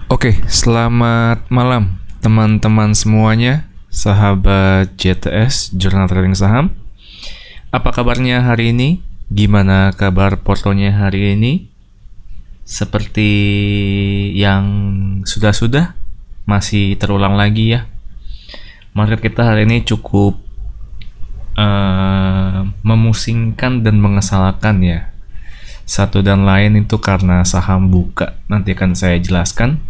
Oke, selamat malam teman-teman semuanya, sahabat JTS Jurnal Trading Saham. Apa kabarnya hari ini? Gimana kabar portonya hari ini? Seperti yang sudah-sudah, masih terulang lagi ya. Market kita hari ini cukup memusingkan dan mengesalkan ya. Satu dan lain itu karena saham buka. Nanti akan saya jelaskan.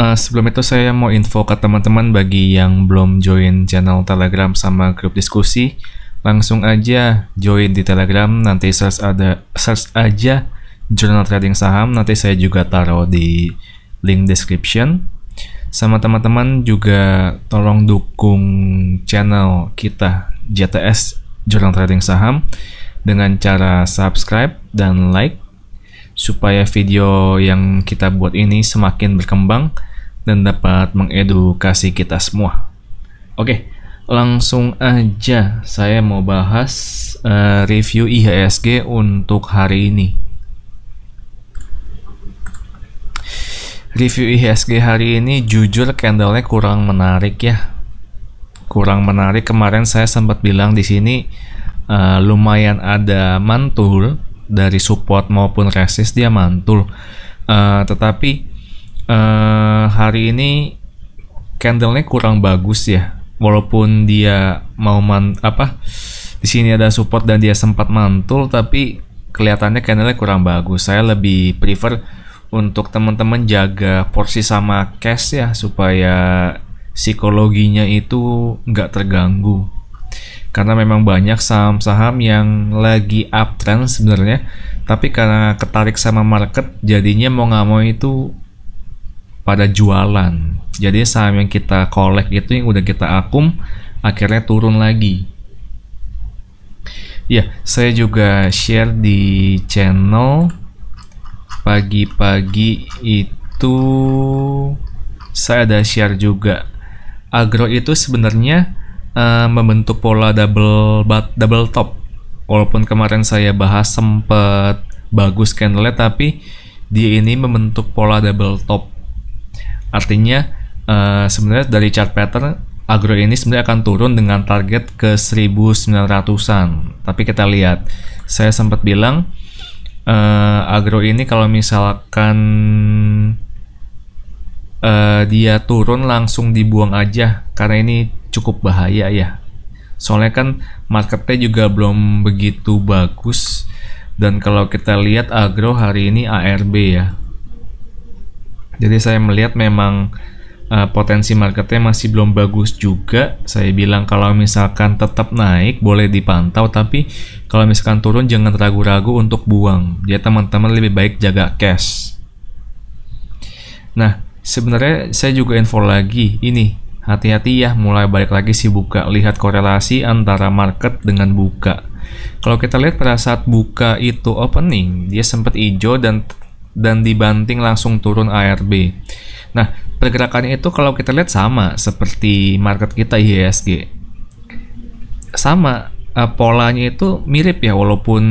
Sebelum itu saya mau info ke teman-teman bagi yang belum join channel Telegram sama grup diskusi, langsung aja join di Telegram. Nanti search aja Jurnal Trading Saham. Nanti saya juga taruh di link description. Sama teman-teman juga tolong dukung channel kita JTS Jurnal Trading Saham dengan cara subscribe dan like supaya video yang kita buat ini semakin berkembang dan dapat mengedukasi kita semua. Oke, langsung aja saya mau bahas review IHSG untuk hari ini. Review IHSG hari ini jujur candlenya kurang menarik ya. Kurang menarik. Kemarin saya sempat bilang di sini lumayan ada mantul dari support maupun resist, dia mantul. Tetapi hari ini candlenya kurang bagus ya. Walaupun dia mau di sini ada support dan dia sempat mantul, tapi kelihatannya candlenya kurang bagus. Saya lebih prefer untuk teman-teman jaga porsi sama cash ya, supaya psikologinya itu nggak terganggu. Karena memang banyak saham-saham yang lagi uptrend sebenarnya, tapi karena ketarik sama market jadinya mau nggak mau itu pada jualan. Jadi saham yang kita collect itu, yang udah kita akum, akhirnya turun lagi. Ya, saya juga share di channel. Pagi-pagi itu saya ada share juga. Agro itu sebenarnya membentuk pola double top. Walaupun kemarin saya bahas sempat bagus candlenya, tapi dia ini membentuk pola double top. Artinya sebenarnya dari chart pattern agro ini sebenarnya akan turun dengan target ke 1900-an. Tapi kita lihat, saya sempat bilang agro ini kalau misalkan dia turun langsung dibuang aja, karena ini cukup bahaya ya. Soalnya kan marketnya juga belum begitu bagus, dan kalau kita lihat agro hari ini ARB ya. Jadi saya melihat memang potensi marketnya masih belum bagus juga. Saya bilang kalau misalkan tetap naik boleh dipantau, tapi kalau misalkan turun jangan ragu-ragu untuk buang. Jadi teman-teman lebih baik jaga cash. Nah, sebenarnya saya juga info lagi ini, hati-hati ya, mulai balik lagi si buka. Lihat korelasi antara market dengan buka. Kalau kita lihat pada saat buka itu opening, dia sempat hijau dan dibanting langsung turun ARB. Nah, pergerakannya itu kalau kita lihat sama seperti market kita IHSG. Sama, polanya itu mirip ya, walaupun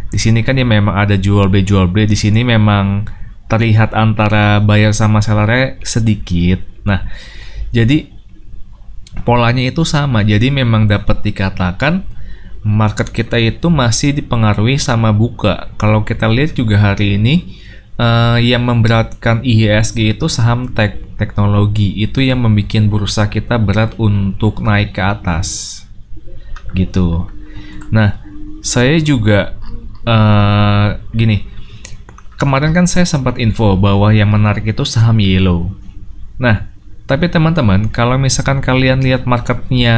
di sini kan ya memang ada jual beli, di sini memang terlihat antara buyer sama sellernya sedikit. Nah, jadi polanya itu sama. Jadi memang dapat dikatakan market kita itu masih dipengaruhi sama buka. Kalau kita lihat juga hari ini yang memberatkan IHSG itu saham teknologi, itu yang membuat bursa kita berat untuk naik ke atas gitu. Nah, saya juga gini, kemarin kan saya sempat info bahwa yang menarik itu saham yellow. Nah, tapi teman-teman, kalau misalkan kalian lihat marketnya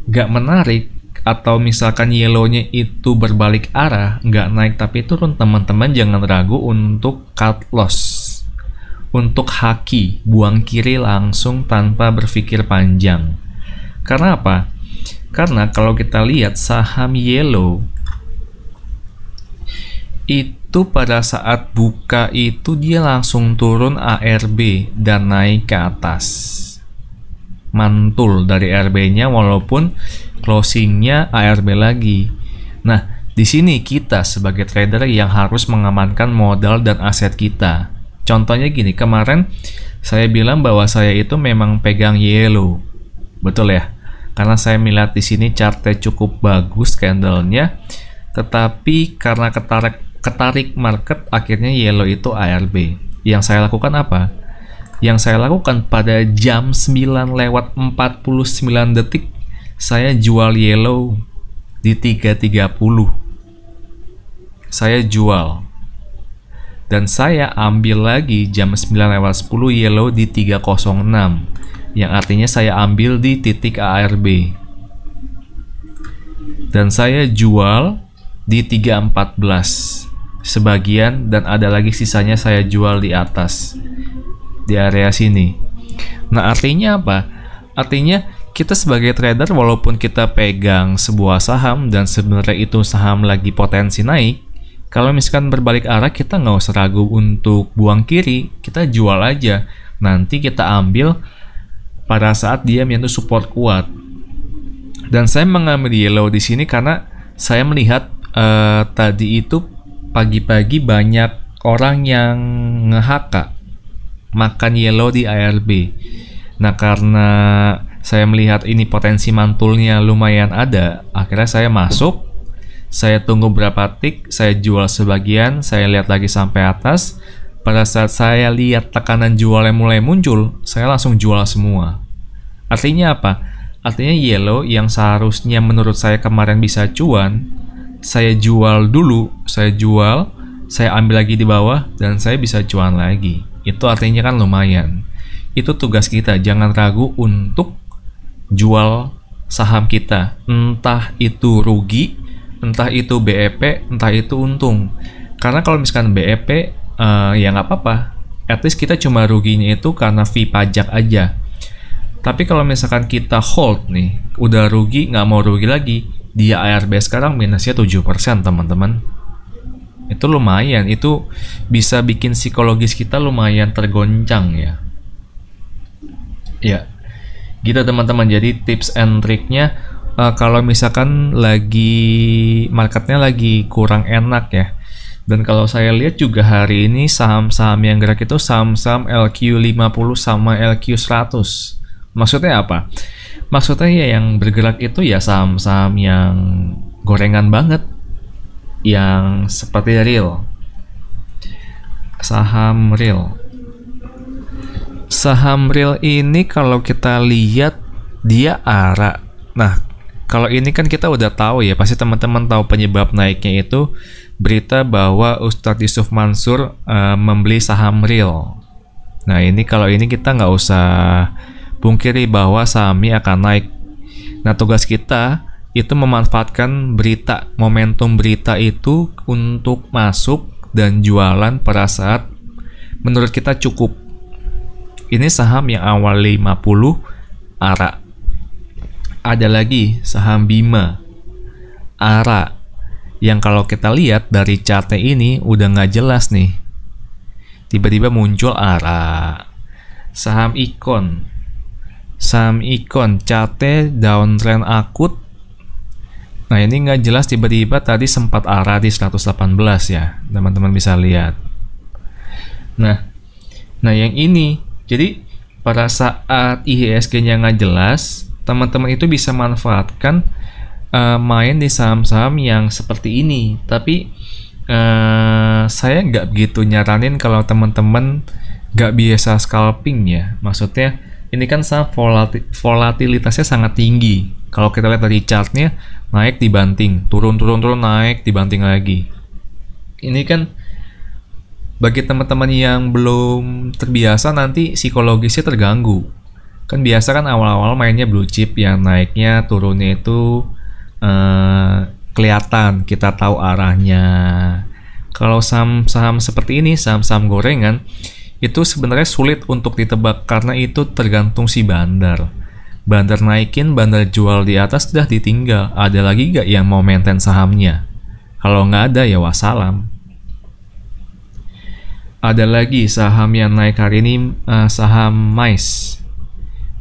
nggak menarik, atau misalkan yellow-nya itu berbalik arah, nggak naik tapi turun, teman-teman jangan ragu untuk cut loss, untuk haki, buang kiri langsung tanpa berpikir panjang. Karena apa? Karena kalau kita lihat saham yellow itu pada saat buka itu dia langsung turun ARB dan naik ke atas, mantul dari RB-nya walaupun closingnya ARB lagi. Nah, di sini kita sebagai trader yang harus mengamankan modal dan aset kita. Contohnya gini, kemarin saya bilang bahwa saya itu memang pegang yellow, betul ya? Karena saya melihat di sini chartnya cukup bagus candlenya, tetapi karena ketarik market, akhirnya yellow itu ARB. Yang saya lakukan apa? Yang saya lakukan pada jam 9:49 detik, saya jual yellow di 3.30. Saya jual. Dan saya ambil lagi jam 9:10 yellow di 306, yang artinya saya ambil di titik ARB. Dan saya jual di 314 sebagian, dan ada lagi sisanya saya jual di atas, di area sini. Nah, artinya apa? Artinya kita sebagai trader, walaupun kita pegang sebuah saham dan sebenarnya itu saham lagi potensi naik, kalau misalkan berbalik arah, kita nggak usah ragu untuk buang kiri, kita jual aja. Nanti kita ambil pada saat dia menyentuh support kuat. Dan saya mengambil yellow di sini karena saya melihat tadi itu pagi-pagi banyak orang yang nge-HK makan yellow di ARB. Nah, karena saya melihat ini potensi mantulnya lumayan ada, akhirnya saya masuk. Saya tunggu berapa tik, saya jual sebagian, saya lihat lagi sampai atas. Pada saat saya lihat tekanan jualnya mulai muncul, saya langsung jual semua. Artinya apa? Artinya yellow yang seharusnya menurut saya kemarin bisa cuan, saya jual dulu, saya ambil lagi di bawah, dan saya bisa cuan lagi. Itu artinya kan lumayan. Itu tugas kita, jangan ragu untuk jual saham kita. Entah itu rugi, entah itu BEP, entah itu untung. Karena kalau misalkan BEP, ya nggak apa-apa. At least kita cuma ruginya itu karena fee pajak aja. Tapi kalau misalkan kita hold nih, udah rugi, nggak mau rugi lagi, dia ARB sekarang minusnya 7%, teman-teman. Itu lumayan, itu bisa bikin psikologis kita lumayan tergoncang ya. Ya, gitu teman-teman. Jadi tips and triknya, kalau misalkan lagi marketnya lagi kurang enak ya, dan kalau saya lihat juga hari ini saham-saham yang gerak itu saham-saham LQ50 sama LQ100. Maksudnya apa? Maksudnya ya yang bergerak itu ya saham-saham yang gorengan banget, yang seperti real, saham real. Saham real ini kalau kita lihat dia ARA. Nah, kalau ini kan kita udah tahu ya, pasti teman-teman tahu penyebab naiknya itu berita bahwa Ustadz Yusuf Mansur membeli saham real. Nah, ini kalau ini kita nggak usah pungkiri bahwa sahamnya akan naik. Nah, tugas kita itu memanfaatkan berita, momentum berita itu untuk masuk dan jualan pada saat menurut kita cukup. Ini saham yang awal 50 ARA. Ada lagi saham Bima ARA, yang kalau kita lihat dari chartnya ini udah nggak jelas nih. Tiba-tiba muncul ARA. Saham Ikon chartnya downtrend akut. Nah, ini nggak jelas, tiba-tiba tadi sempat ARA di 118 ya, teman-teman bisa lihat. Nah yang ini, jadi pada saat IHSG-nya nggak jelas, teman-teman itu bisa manfaatkan main di saham-saham yang seperti ini. Tapi saya nggak begitu nyaranin kalau teman-teman nggak biasa scalping ya. Maksudnya ini kan saham volatilitasnya sangat tinggi. Kalau kita lihat dari chartnya, naik dibanting, turun, naik dibanting lagi. Ini kan bagi teman-teman yang belum terbiasa, nanti psikologisnya terganggu. Kan biasa kan awal-awal mainnya blue chip yang naiknya turunnya itu kelihatan, kita tahu arahnya. Kalau saham-saham seperti ini, saham-saham gorengan, itu sebenarnya sulit untuk ditebak karena itu tergantung si bandar. Bandar naikin, bandar jual di atas, sudah ditinggal. Ada lagi gak yang mau maintain sahamnya? Kalau nggak ada ya wassalam. Ada lagi saham yang naik hari ini, saham Mais.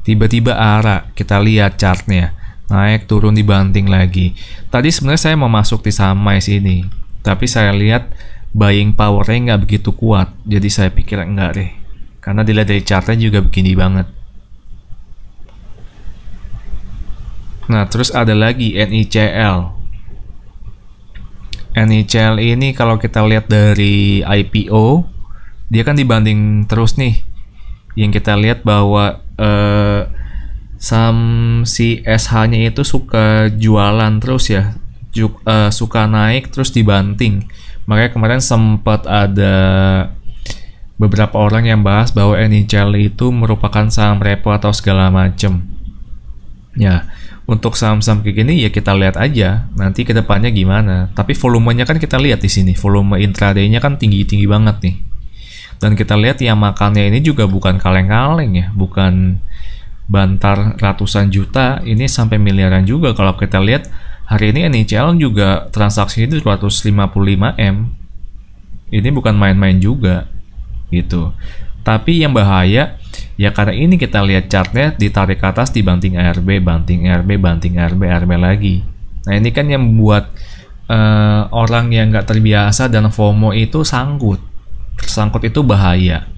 Tiba-tiba ARA, kita lihat chartnya, naik turun dibanting lagi. Tadi sebenarnya saya mau masuk di saham Mais ini, tapi saya lihat buying powernya nggak begitu kuat. Jadi saya pikir enggak deh, karena dilihat dari chartnya juga begini banget. Nah, terus ada lagi NICL. NICL ini kalau kita lihat dari IPO, dia kan dibanding terus nih. Yang kita lihat bahwa saham si SH-nya itu suka jualan terus ya, suka naik terus dibanting. Makanya kemarin sempat ada beberapa orang yang bahas bahwa NICL itu merupakan saham repo atau segala macem. Ya, untuk saham-saham kayak gini ya kita lihat aja nanti ke depannya gimana. Tapi volumenya kan kita lihat di sini, volume intraday-nya kan tinggi-tinggi banget nih. Dan kita lihat yang makannya ini juga bukan kaleng-kaleng ya, bukan bantar ratusan juta, ini sampai miliaran juga. Kalau kita lihat hari ini NICL juga transaksi itu 255M. Ini bukan main-main juga gitu. Tapi yang bahaya ya karena ini kita lihat chartnya ditarik ke atas dibanting ARB, banting ARB, banting ARB, ARB lagi. Nah ini kan yang membuat orang yang nggak terbiasa dan FOMO itu tersangkut itu bahaya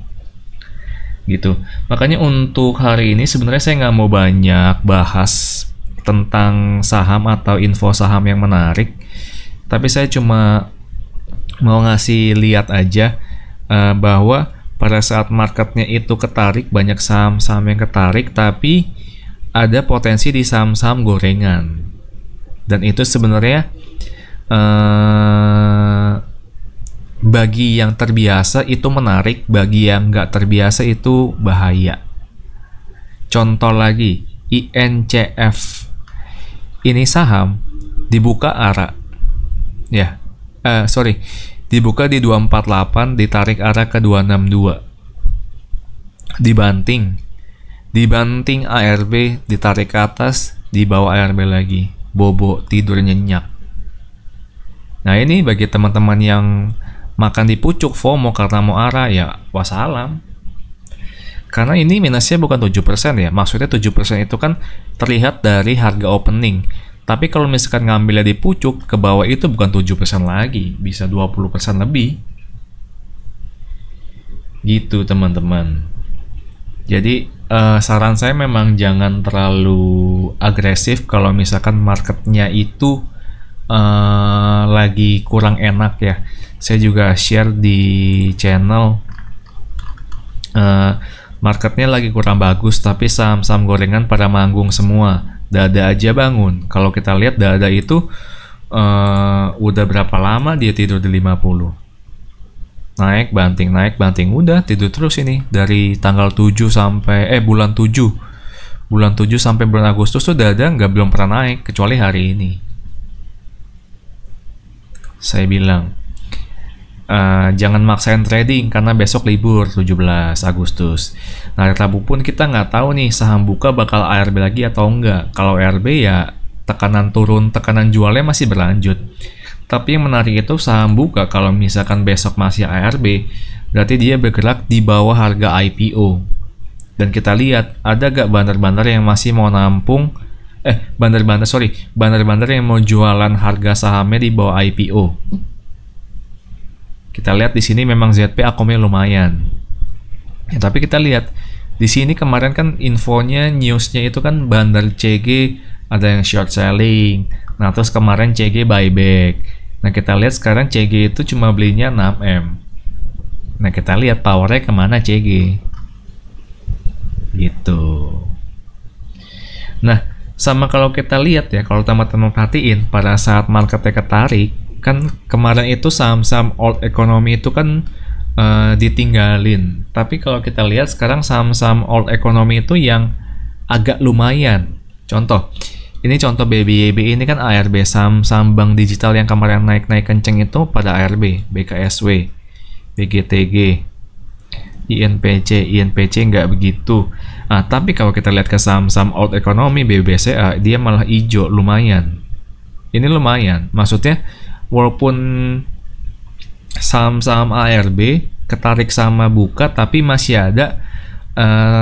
gitu. Makanya untuk hari ini sebenarnya saya nggak mau banyak bahas tentang saham atau info saham yang menarik, tapi saya cuma mau ngasih lihat aja bahwa pada saat marketnya itu ketarik, banyak saham-saham yang ketarik, tapi ada potensi di saham-saham gorengan. Dan itu sebenarnya bagi yang terbiasa itu menarik, bagi yang nggak terbiasa itu bahaya. Contoh lagi, INCF. Ini saham dibuka arah. Dibuka di 248, ditarik arah ke 262. Dibanting ARB, ditarik ke atas, dibawa ARB lagi. Bobo, tidur nyenyak. Nah ini bagi teman-teman yang makan di pucuk FOMO karena mau arah, ya wassalam. Karena ini minusnya bukan 7% ya. Maksudnya 7% itu kan terlihat dari harga opening. Tapi kalau misalkan ngambilnya di pucuk, ke bawah itu bukan 7% lagi, bisa 20% lebih. Gitu teman-teman. Jadi saran saya memang jangan terlalu agresif kalau misalkan marketnya itu lagi kurang enak ya. Saya juga share di channel marketnya lagi kurang bagus, tapi saham-saham gorengan pada manggung semua. Dada aja bangun. Kalau kita lihat Dada itu udah berapa lama dia tidur di 50. Naik banting, udah tidur terus ini dari tanggal 7 sampai bulan 7. Bulan 7 sampai bulan Agustus tuh Dada belum pernah naik kecuali hari ini. Saya bilang jangan maksain trading karena besok libur 17 Agustus. Nah, Rabu pun kita nggak tahu nih saham buka bakal ARB lagi atau enggak. Kalau ARB ya tekanan turun, tekanan jualnya masih berlanjut. Tapi yang menarik itu saham buka kalau misalkan besok masih ARB, berarti dia bergerak di bawah harga IPO. Dan kita lihat ada gak bandar-bandar yang masih mau nampung bandar-bandar yang mau jualan harga sahamnya di bawah IPO. Kita lihat di sini memang ZP akumnya lumayan. Ya, tapi kita lihat di sini kemarin kan infonya, newsnya itu kan bandar CG ada yang short selling. Nah terus kemarin CG buyback. Nah kita lihat sekarang CG itu cuma belinya 6M. Nah kita lihat powernya kemana CG. Gitu. Nah sama kalau kita lihat ya, kalau teman-teman perhatiin pada saat marketnya ketarik, kan kemarin itu saham-saham old economy itu kan ditinggalin. Tapi kalau kita lihat sekarang saham-saham old economy itu yang agak lumayan. Contoh, ini contoh BBYB ini kan ARB, saham-saham bank digital yang kemarin naik-naik kenceng itu pada ARB, BKSW, BGTG, INPC nggak begitu. Nah, tapi kalau kita lihat ke saham-saham old economy, BBCA, dia malah hijau, lumayan. Ini lumayan, maksudnya walaupun saham-saham ARB ketarik sama buka, tapi masih ada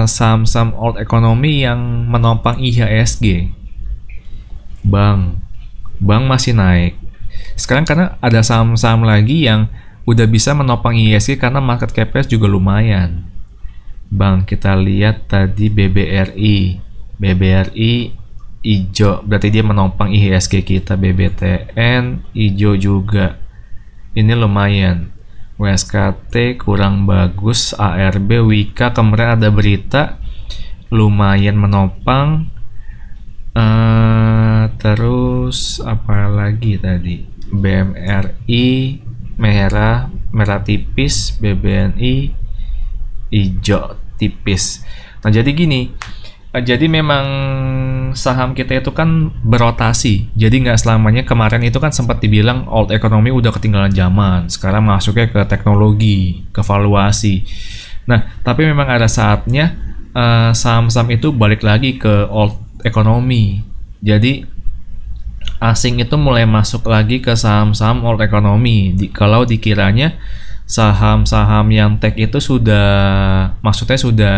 saham-saham old economy yang menopang IHSG. Bank masih naik. Sekarang karena ada saham-saham lagi yang udah bisa menopang IHSG karena market cap-nya juga lumayan. Bang, kita lihat tadi BBRI hijau, berarti dia menopang IHSG kita. BBTN hijau juga, ini lumayan. WSKT kurang bagus. ARB, Wika kemarin ada berita lumayan menopang. Terus apa lagi tadi? BMRI merah tipis, BBNI hijau tipis. Nah, jadi gini, jadi memang saham kita itu kan berotasi, jadi nggak selamanya. Kemarin itu kan sempat dibilang old economy udah ketinggalan zaman, sekarang masuknya ke teknologi, ke valuasi. Nah, tapi memang ada saatnya saham-saham itu balik lagi ke old economy. Jadi asing itu mulai masuk lagi ke saham-saham old economy. Kalau dikiranya saham-saham yang tech itu maksudnya sudah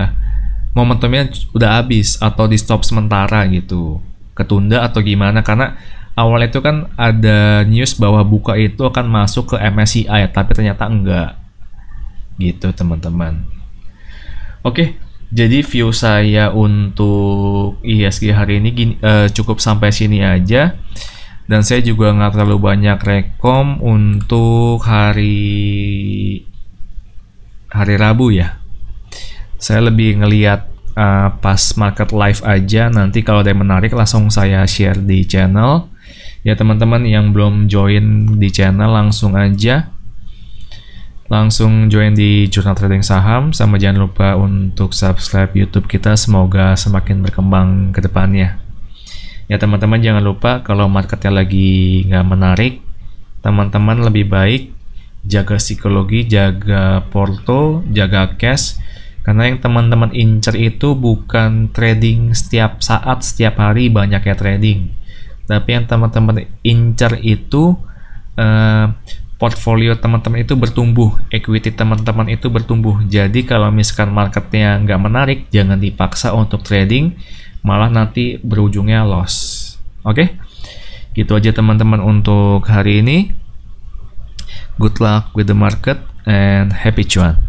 momentumnya udah habis atau di stop sementara gitu, ketunda atau gimana, karena awal itu kan ada news bahwa Buka itu akan masuk ke MSCI, tapi ternyata enggak gitu teman-teman. Oke, jadi view saya untuk IHSG hari ini cukup sampai sini aja. Dan saya juga nggak terlalu banyak rekom untuk hari Rabu ya. Saya lebih ngelihat pas market live aja. Nanti kalau ada yang menarik langsung saya share di channel. Ya teman-teman yang belum join di channel langsung join di Jurnal Trading Saham, sama jangan lupa untuk subscribe YouTube kita, semoga semakin berkembang ke depannya. Ya teman-teman jangan lupa kalau marketnya lagi nggak menarik, teman-teman lebih baik jaga psikologi, jaga porto, jaga cash, karena yang teman-teman incer itu bukan trading setiap saat, setiap hari banyak ya trading, tapi yang teman-teman incer itu portfolio teman-teman itu bertumbuh, equity teman-teman itu bertumbuh. Jadi kalau misalkan marketnya nggak menarik, jangan dipaksa untuk trading, malah nanti berujungnya loss. Oke, gitu aja teman-teman untuk hari ini. Good luck with the market and happy cuan.